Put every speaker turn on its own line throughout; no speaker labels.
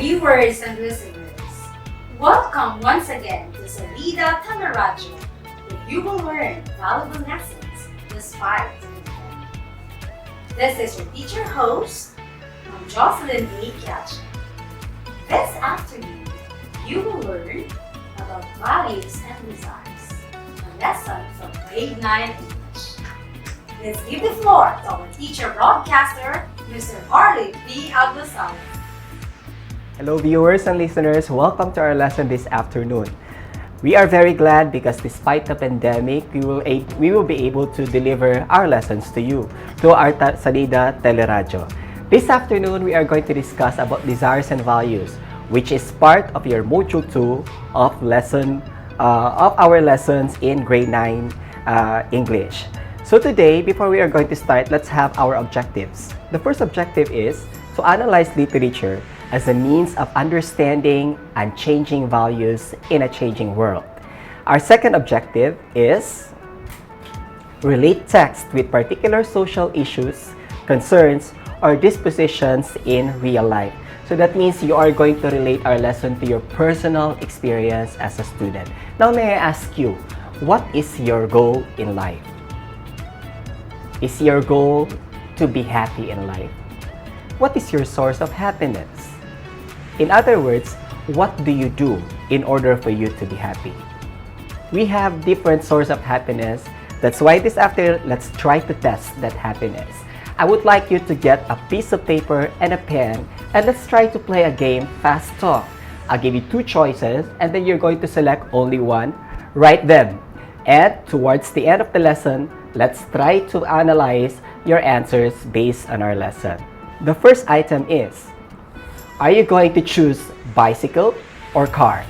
viewers and listeners, welcome once again to Salida TeleRadyo, where you will learn valuable lessons despite the pandemic. This is your teacher host, Jocelyn A. Kiachi. This afternoon, you will learn about values and desires, a lesson from grade 9 English. Let's give the floor to our teacher broadcaster, Mr. Harley P. Aglosolos.
Hello viewers and listeners, welcome to our lesson this afternoon. We are very glad because despite the pandemic, we will be able to deliver our lessons to you through Artha Salida TeleRadyo. This afternoon, we are going to discuss about desires and values, which is part of your Module 2 of our lessons in grade 9 English. So today, before we are going to start, let's have our objectives. The first objective is to analyze literature as a means of understanding and changing values in a changing world. Our second objective is relate text with particular social issues, concerns, or dispositions in real life. So that means you are going to relate our lesson to your personal experience as a student. Now may I ask you, what is your goal in life? Is your goal to be happy in life? What is your source of happiness? In other words, what do you do in order for you to be happy? We have different sources of happiness. That's why this afternoon, let's try to test that happiness. I would like you to get a piece of paper and a pen, and let's try to play a game, Fast Talk. I'll give you two choices, and then you're going to select only one. Write them. And towards the end of the lesson, let's try to analyze your answers based on our lesson. The first item is, are you going to choose bicycle or car?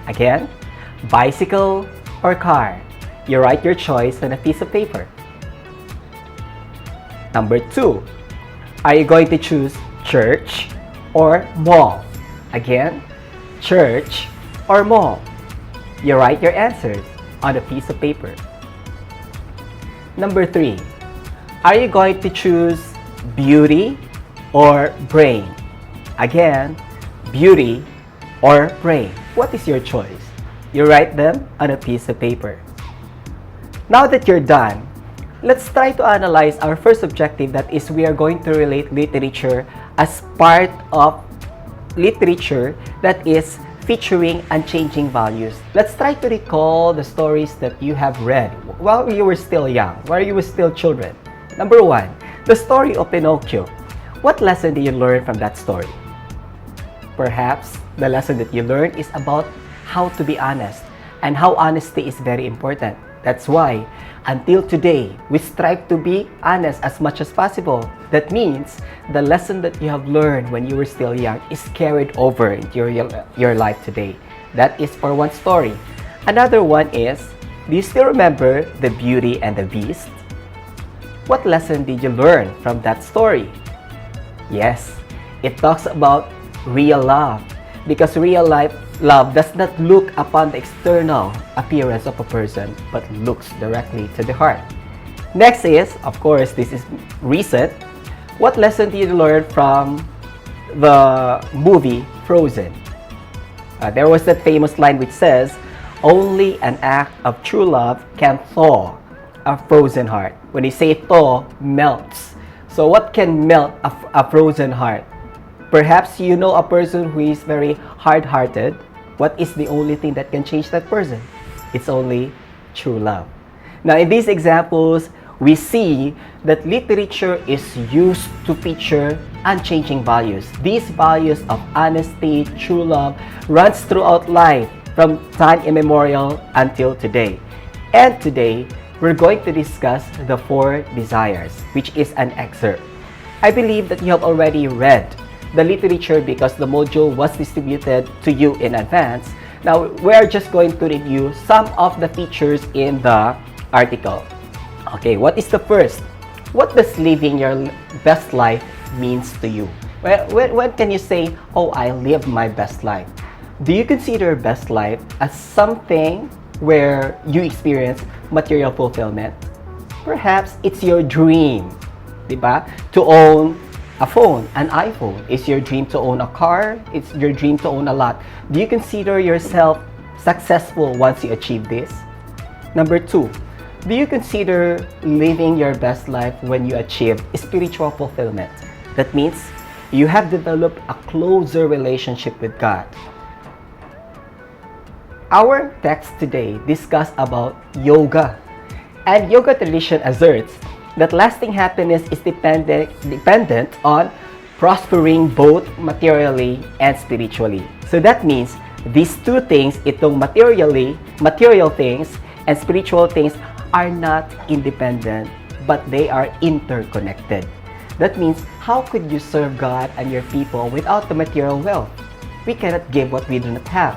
Again, bicycle or car? You write your choice on a piece of paper. Number 2, are you going to choose church or mall? Again, church or mall? You write your answers on a piece of paper. Number 3, are you going to choose beauty or brain? Again, beauty or brain. What is your choice? You write them on a piece of paper. Now that you're done, let's try to analyze our first objective, that is we are going to relate literature as part of literature that is featuring unchanging values. Let's try to recall the stories that you have read while you were still young, while you were still children. Number 1, the story of Pinocchio. What lesson did you learn from that story? Perhaps the lesson that you learned is about how to be honest and how honesty is very important. That's why until today, we strive to be honest as much as possible. That means the lesson that you have learned when you were still young is carried over into your life today. That is for one story. Another one is, do you still remember the Beauty and the Beast? What lesson did you learn from that story? Yes, it talks about real love, because real life love does not look upon the external appearance of a person, but looks directly to the heart. Next is, of course, this is recent. What lesson did you learn from the movie Frozen? There was that famous line which says, only an act of true love can thaw a frozen heart. When you say thaw, melts. So what can melt a frozen heart? Perhaps you know a person who is very hard-hearted. What is the only thing that can change that person? It's only true love. Now, in these examples, we see that literature is used to feature unchanging values. These values of honesty, true love, runs throughout life from time immemorial until today. And today, we're going to discuss the 4 desires, which is an excerpt. I believe that you have already read the literature because the module was distributed to you in advance. Now, we're just going to review some of the features in the article. Okay, what is the first? What does living your best life means to you? When can you say, oh, I live my best life? Do you consider best life as something where you experience material fulfillment? Perhaps it's your dream, diba? To own a phone, an iPhone? Is your dream to own a car? It's your dream to own a lot. Do you consider yourself successful once you achieve this? Number 2, do you consider living your best life when you achieve spiritual fulfillment? That means you have developed a closer relationship with God. Our text today discuss about yoga. And yoga tradition asserts that lasting happiness is dependent on prospering both materially and spiritually. So that means these two things, itong material things and spiritual things are not independent, but they are interconnected. That means, how could you serve God and your people without the material wealth? We cannot give what we do not have.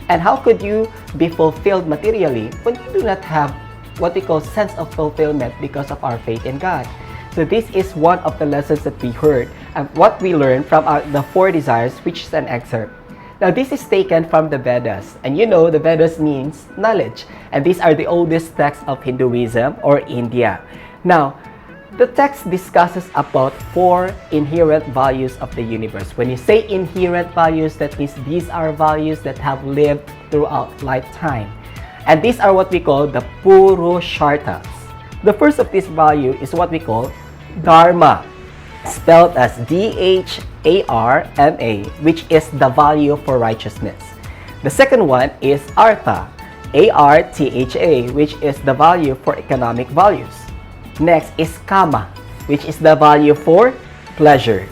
And how could you be fulfilled materially when you do not have what we call sense of fulfillment because of our faith in God? So this is one of the lessons that we heard and what we learned from the 4 desires, which is an excerpt. Now this is taken from the Vedas, and you know the Vedas means knowledge, and these are the oldest texts of Hinduism or India. Now, the text discusses about 4 inherent values of the universe. When you say inherent values, that means these are values that have lived throughout lifetime. And these are what we call the Purusharthas. The first of this value is what we call Dharma, spelled as D-H-A-R-M-A, which is the value for righteousness. The second one is Artha, A-R-T-H-A, which is the value for economic values. Next is Kama, which is the value for pleasure.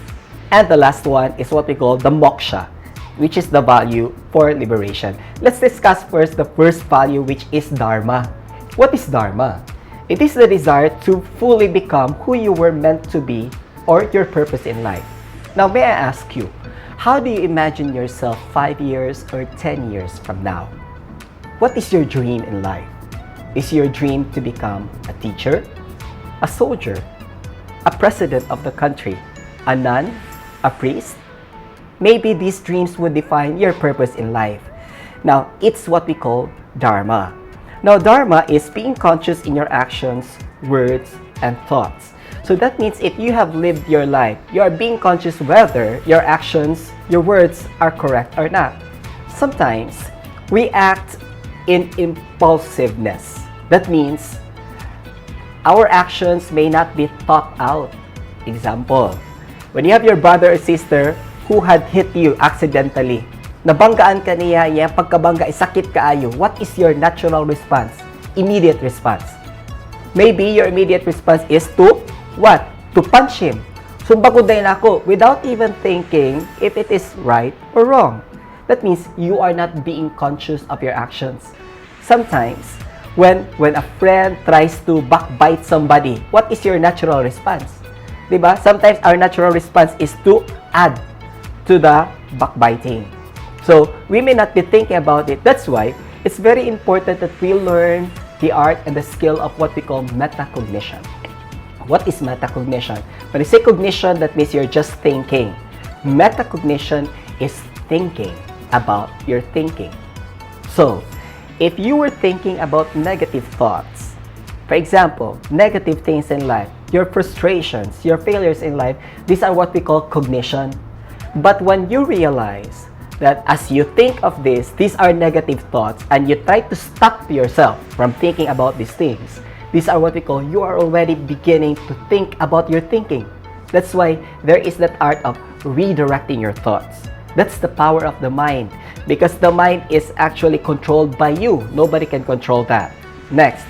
And the last one is what we call the Moksha, which is the value for liberation. Let's discuss first the first value, which is Dharma. What is Dharma? It is the desire to fully become who you were meant to be or your purpose in life. Now, may I ask you, how do you imagine yourself 5 years or 10 years from now? What is your dream in life? Is your dream to become a teacher, a soldier, a president of the country, a nun, a priest? Maybe these dreams would define your purpose in life. Now, it's what we call Dharma. Now, Dharma is being conscious in your actions, words, and thoughts. So that means if you have lived your life, you are being conscious whether your actions, your words are correct or not. Sometimes, we act in impulsiveness. That means our actions may not be thought out. Example, when you have your brother or sister who had hit you accidentally, nabanggaan ka niya, yung pagkabangga, sakit kaayo, what is your natural response? Immediate response. Maybe your immediate response is to, what? To punch him. Sumbaguday na ako without even thinking if it is right or wrong. That means you are not being conscious of your actions. Sometimes, when a friend tries to backbite somebody, what is your natural response? Diba? Sometimes our natural response is to add to the backbiting. So, we may not be thinking about it. That's why it's very important that we learn the art and the skill of what we call metacognition. What is metacognition? When I say cognition, that means you're just thinking. Metacognition is thinking about your thinking. So, if you were thinking about negative thoughts, for example, negative things in life, your frustrations, your failures in life, these are what we call cognition. But when you realize that as you think of this, these are negative thoughts, and you try to stop yourself from thinking about these things, these are what we call, you are already beginning to think about your thinking. That's why there is that art of redirecting your thoughts. That's the power of the mind, because the mind is actually controlled by you. Nobody can control that. Next,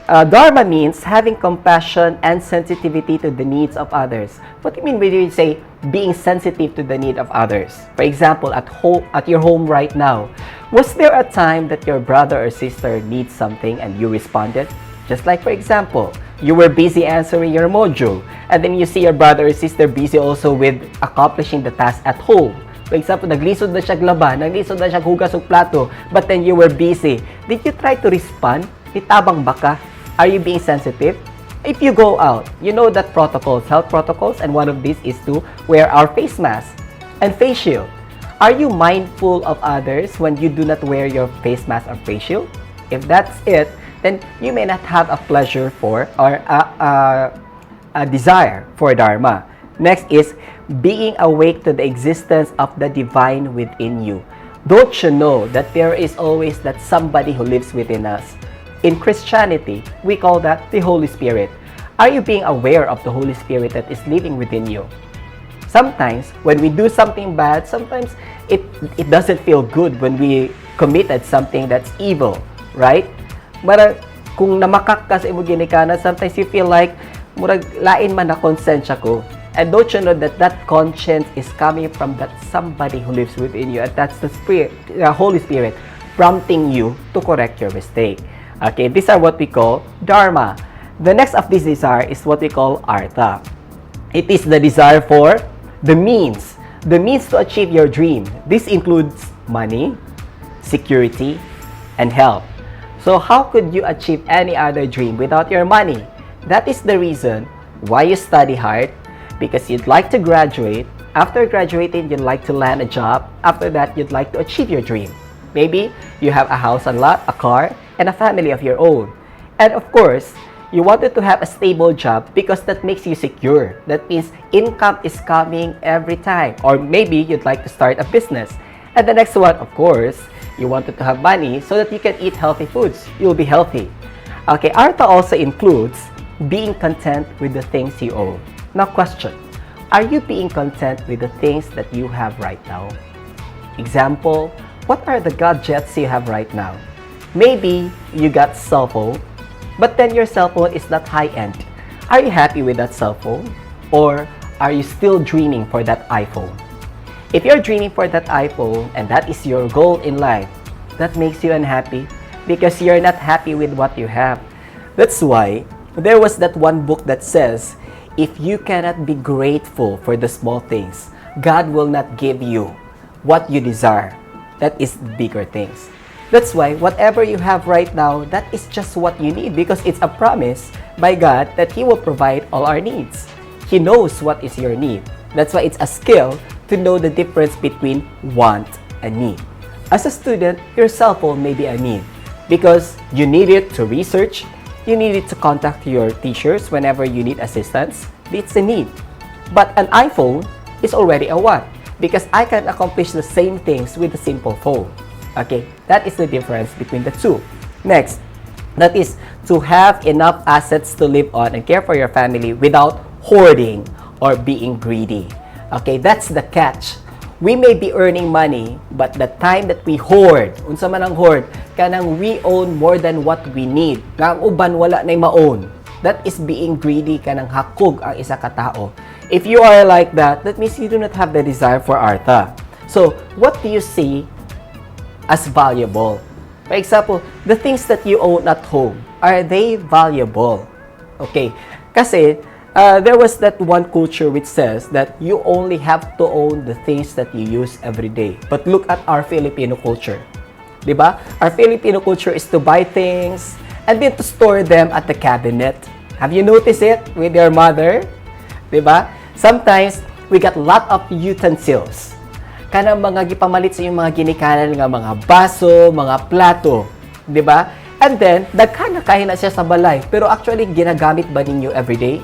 Dharma means having compassion and sensitivity to the needs of others. What do you mean when you say being sensitive to the need of others? For example, at your home right now, was there a time that your brother or sister needs something and you responded? Just like, for example, you were busy answering your module, and then you see your brother or sister busy also with accomplishing the task at home. For example, naglisod na siya glaba, naglisod na siya hugas og plato, but then you were busy. Did you try to respond? Itabang baka? Are you being sensitive? If you go out, you know that protocols, health protocols, and one of these is to wear our face mask and face shield. Are you mindful of others when you do not wear your face mask or face shield? If that's it, then you may not have a pleasure for or a desire for Dharma. Next is being awake to the existence of the divine within you. Don't you know that there is always that somebody who lives within us? In Christianity, we call that the Holy Spirit. Are you being aware of the Holy Spirit that is living within you? Sometimes, when we do something bad, sometimes it doesn't feel good when we committed something that's evil, right? But kung namakak ka sa imong ginikanan, sometimes you feel like, murag lain man na konsensya ko. And don't you know that that conscience is coming from that somebody who lives within you, and that's the Spirit, the Holy Spirit, prompting you to correct your mistake. Okay, these are what we call Dharma. The next of this desire is what we call Artha. It is the desire for the means to achieve your dream. This includes money, security, and health. So how could you achieve any other dream without your money? That is the reason why you study hard, because you'd like to graduate. After graduating, you'd like to land a job. After that, you'd like to achieve your dream. Maybe you have a house and lot, a car, and a family of your own. And of course, you wanted to have a stable job because that makes you secure. That means income is coming every time. Or maybe you'd like to start a business. And the next one, of course, you wanted to have money so that you can eat healthy foods. You'll be healthy. Okay, Artha also includes being content with the things you own. Now question, are you being content with the things that you have right now? Example, what are the gadgets you have right now? Maybe you got cell phone, but then your cell phone is not high-end. Are you happy with that cell phone? Or are you still dreaming for that iPhone? If you're dreaming for that iPhone and that is your goal in life, that makes you unhappy because you're not happy with what you have. That's why there was that one book that says, if you cannot be grateful for the small things, God will not give you what you desire. That is bigger things. That's why whatever you have right now, that is just what you need, because it's a promise by God that He will provide all our needs. He knows what is your need. That's why it's a skill to know the difference between want and need. As a student, your cell phone may be a need because you need it to research, you need it to contact your teachers whenever you need assistance. It's a need. But an iPhone is already a want because I can accomplish the same things with a simple phone. Okay, that is the difference between the two. Next, that is to have enough assets to live on and care for your family without hoarding or being greedy. Okay, that's the catch. We may be earning money, but the time that we hoard, unsa man ang hoard, kanang we own more than what we need. Nga ang uban wala na ma-own. That is being greedy, kanang hakog ang isa ka tao. If you are like that, that means you do not have the desire for Artha. So, what do you see as valuable? For example, the things that you own at home, are they valuable? Okay, kasi there was that one culture which says that you only have to own the things that you use every day. But look at our Filipino culture. Diba? Our Filipino culture is to buy things and then to store them at the cabinet. Have you noticed it with your mother? Diba? Sometimes, we got a lot of utensils. Kanang mga gipamalit sa yung mga ginikanan nga mga baso, mga plato. Diba? And then, daghan na kahin na siya sa balay. Pero actually, ginagamit ba ninyo everyday?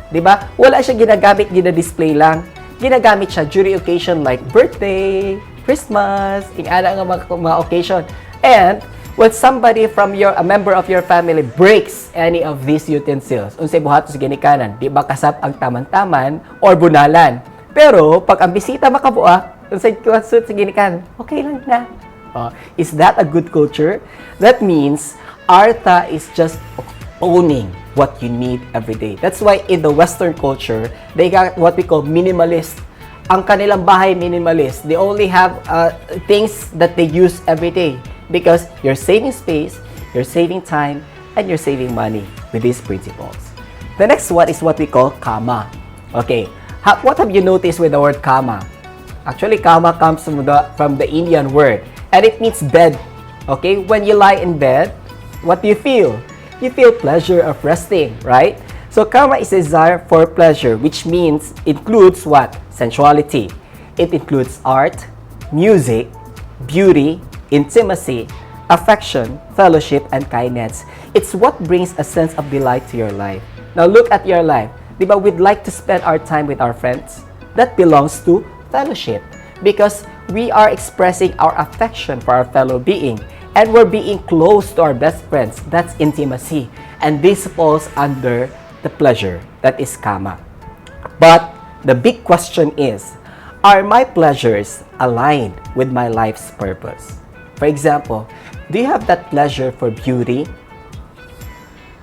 Diba? Wala siya ginagamit, gina-display lang. Ginagamit siya during occasion like birthday, Christmas, ingana nga mga occasion. And when somebody from a member of your family breaks any of these utensils, unsay buhaton sa ginikanan, di ba kasap ang taman-taman or bunalan. Pero pag ang bisita makabuak, unsay kuwasot sa ginikanan, okay lang na. Is that a good culture? That means Artha is just owning what you need every day. That's why in the Western culture, they got what we call minimalist. Ang kanilang bahay minimalist. They only have things that they use every day because you're saving space, you're saving time, and you're saving money with these principles. The next one is what we call kama. Okay, what have you noticed with the word kama? Actually, kama comes from the Indian word, and it means bed. Okay, when you lie in bed, what do you feel? You feel pleasure of resting, right? So kama is a desire for pleasure, which means includes what? Sensuality. It includes art, music, beauty, intimacy, affection, fellowship, and kindness. It's what brings a sense of delight to your life. Now look at your life. Di ba, we'd like to spend our time with our friends. That belongs to fellowship because we are expressing our affection for our fellow being and we're being close to our best friends. That's intimacy. And this falls under the pleasure. That is kama. But the big question is, are my pleasures aligned with my life's purpose? For example, do you have that pleasure for beauty?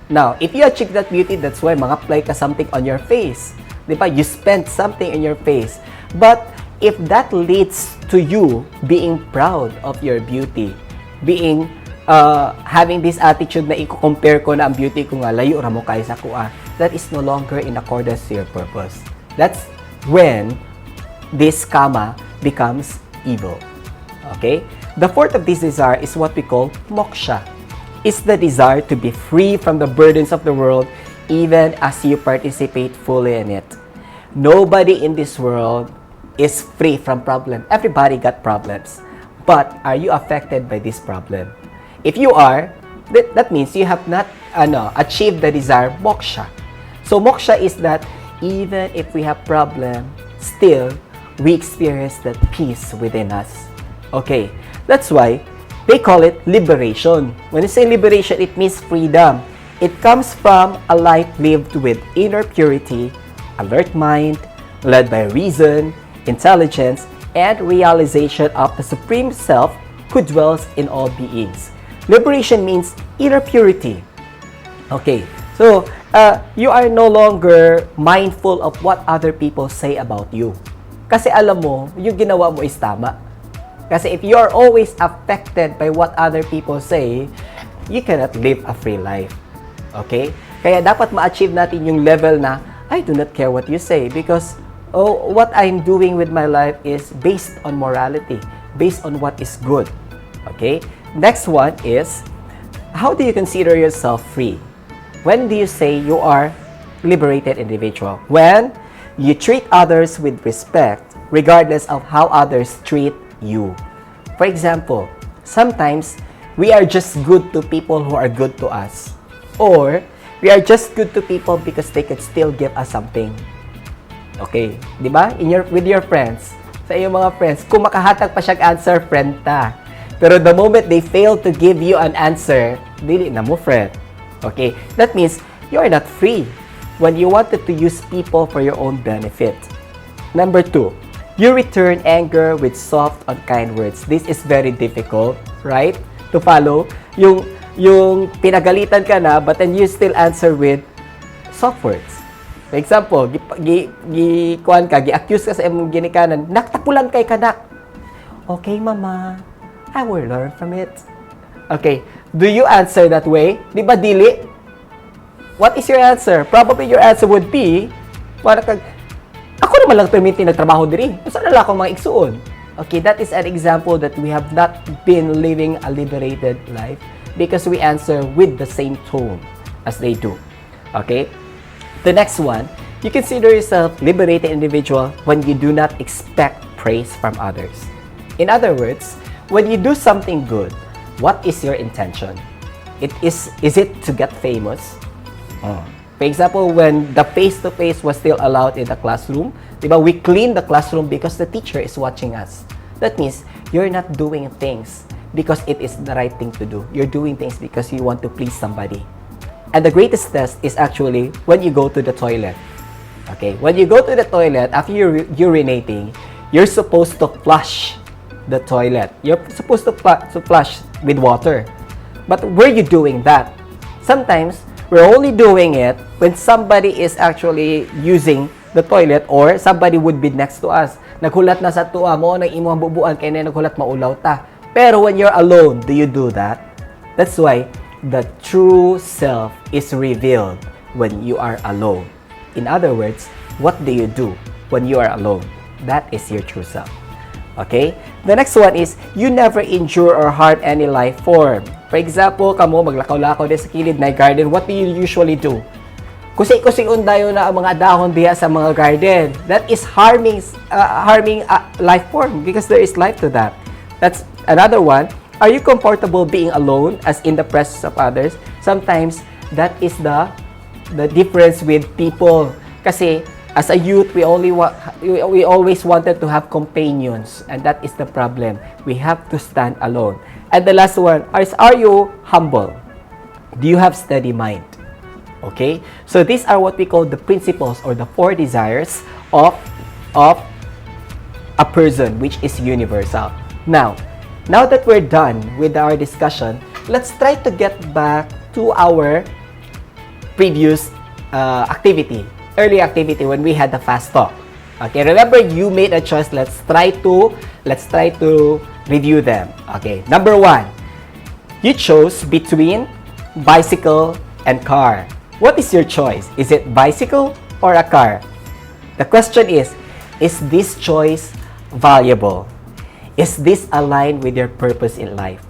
Now, if you achieve that beauty, that's why mag-apply ka something on your face. Diba? You spend something in your face. But if that leads to you being proud of your beauty, being having this attitude na i-compare ko na ang beauty ko nga layo ra mo kaysa ko, that is no longer in accordance to your purpose. That's when this kama becomes evil. Okay? The fourth of this desire is what we call moksha. It's the desire to be free from the burdens of the world even as you participate fully in it. Nobody in this world is free from problem. Everybody got problems. But are you affected by this problem? If you are, that means you have not achieved the desired moksha. So moksha is that even if we have problem, still we experience that peace within us. Okay, that's why they call it liberation. When you say liberation, it means freedom. It comes from a life lived with inner purity, alert mind, led by reason, intelligence, and realization of the Supreme Self who dwells in all beings. Liberation means inner purity. Okay, so you are no longer mindful of what other people say about you. Kasi alam mo, yung ginawa mo is tama. Kasi if you are always affected by what other people say, you cannot live a free life. Okay? Kaya dapat ma-achieve natin yung level na, I do not care what you say because what I'm doing with my life is based on morality, based on what is good. Okay? Next one is, how do you consider yourself free? When do you say you are liberated individual? When you treat others with respect, regardless of how others treat you. For example, sometimes we are just good to people who are good to us. Or we are just good to people because they could still give us something. Okay, di ba? With your friends, sa iyong mga friends, kung makahatag pa siyang answer, friend ta. Pero the moment they fail to give you an answer, dili na mo friend. Okay, that means you are not free when you wanted to use people for your own benefit. Number 2, you return anger with soft and kind words. This is very difficult, right? To follow. Yung pinagalitan ka na, but then you still answer with soft words. For example, gi-accuse ka sa imong ginikanan, naktapulan kay kanak. Okay, mama. I will learn from it. Okay. Do you answer that way? Di ba dili? What is your answer? Probably your answer would be, ako naman lang permiti nagtrabaho diri. Saan na lang akong mga igsuon? Okay, that is an example that we have not been living a liberated life because we answer with the same tone as they do. Okay? The next one, you consider yourself liberated individual when you do not expect praise from others. In other words, when you do something good, what is your intention? Is it to get famous? For example, when the face-to-face was still allowed in the classroom, diba, we clean the classroom because the teacher is watching us. That means you're not doing things because it is the right thing to do. You're doing things because you want to please somebody. And the greatest test is actually when you go to the toilet. Okay, when you go to the toilet, after you're urinating, you're supposed to flush the toilet. You're supposed to flush with water. But were you doing that? Sometimes, we're only doing it when somebody is actually using the toilet or somebody would be next to us. Naghulat na sa tuwa mo, nang imuhang bubuan, kaya na naghulat maulaw ta. Pero when you're alone, do you do that? That's why the true self is revealed when you are alone. In other words, what do you do when you are alone? That is your true self. Okay? The next one is, you never injure or hurt any life form. For example, kamo maglakaw-lakaw din sa kilid na garden, what do you usually do? Kusing-kusing dayo na ang mga dahon diha sa mga garden. That is harming life form because there is life to that. That's another one. Are you comfortable being alone as in the presence of others? Sometimes that is the difference with people. Kasi as a youth, we always wanted to have companions, and that is the problem. We have to stand alone. And the last one is, are you humble? Do you have steady mind? Okay? So these are what we call the principles or the 4 desires of a person, which is universal. Now that we're done with our discussion, let's try to get back to our previous early activity when we had the fast talk. Okay, remember you made a choice. Let's try to review them. Okay, number 1, you chose between bicycle and car. What is your choice? Is it bicycle or a car? The question is this choice valuable? Is this aligned with your purpose in life?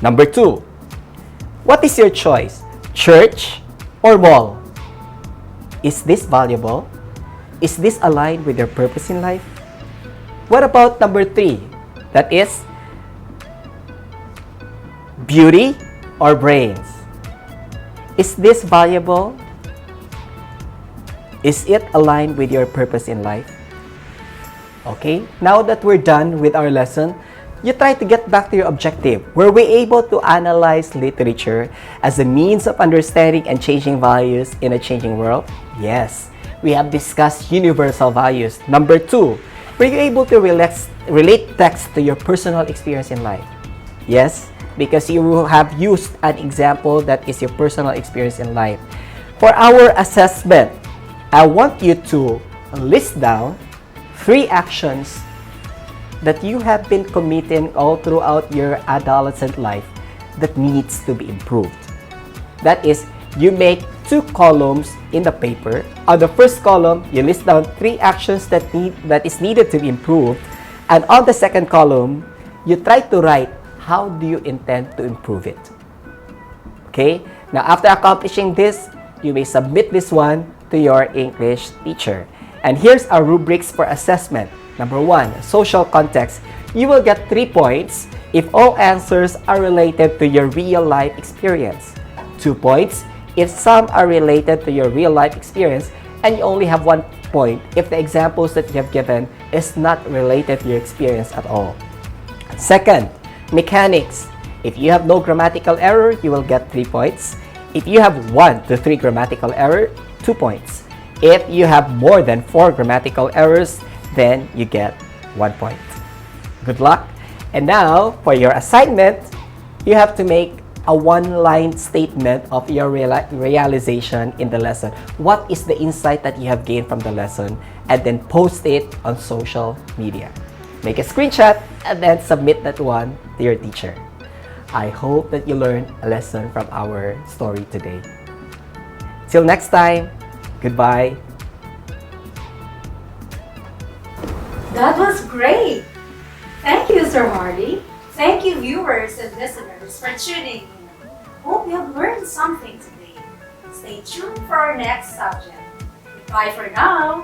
Number 2, what is your choice? Church or mall? Is this valuable? Is this aligned with your purpose in life? What about number 3? That is beauty or brains? Is this valuable? Is it aligned with your purpose in life? Okay, now that we're done with our lesson, you try to get back to your objective. Were we able to analyze literature as a means of understanding and changing values in a changing world? Yes. We have discussed universal values. Number 2, were you able to relate text to your personal experience in life? Yes, because you have used an example that is your personal experience in life. For our assessment, I want you to list down 3 actions that you have been committing all throughout your adolescent life that needs to be improved. That is, you make 2 columns in the paper. On the first column, you list down 3 actions that is needed to be improved. And on the second column, you try to write how do you intend to improve it. Okay? Now, after accomplishing this, you may submit this one to your English teacher. And here's our rubrics for assessment. Number 1, social context. You will get 3 points if all answers are related to your real life experience. 2 points if some are related to your real life experience, and you only have 1 point if the examples that you have given is not related to your experience at all. Second, mechanics. If you have no grammatical error, you will get 3 points. If you have 1 to 3 grammatical error, 2 points. If you have more than 4 grammatical errors, then you get 1 point. Good luck. And now, for your assignment, you have to make a 1-line statement of your realization in the lesson. What is the insight that you have gained from the lesson? And then post it on social media. Make a screenshot and then submit that one to your teacher. I hope that you learned a lesson from our story today. Till next time, goodbye.
That was great! Thank you, Sir Harley. Thank you, viewers and listeners, for tuning in. Hope you have learned something today. Stay tuned for our next subject. Goodbye for now.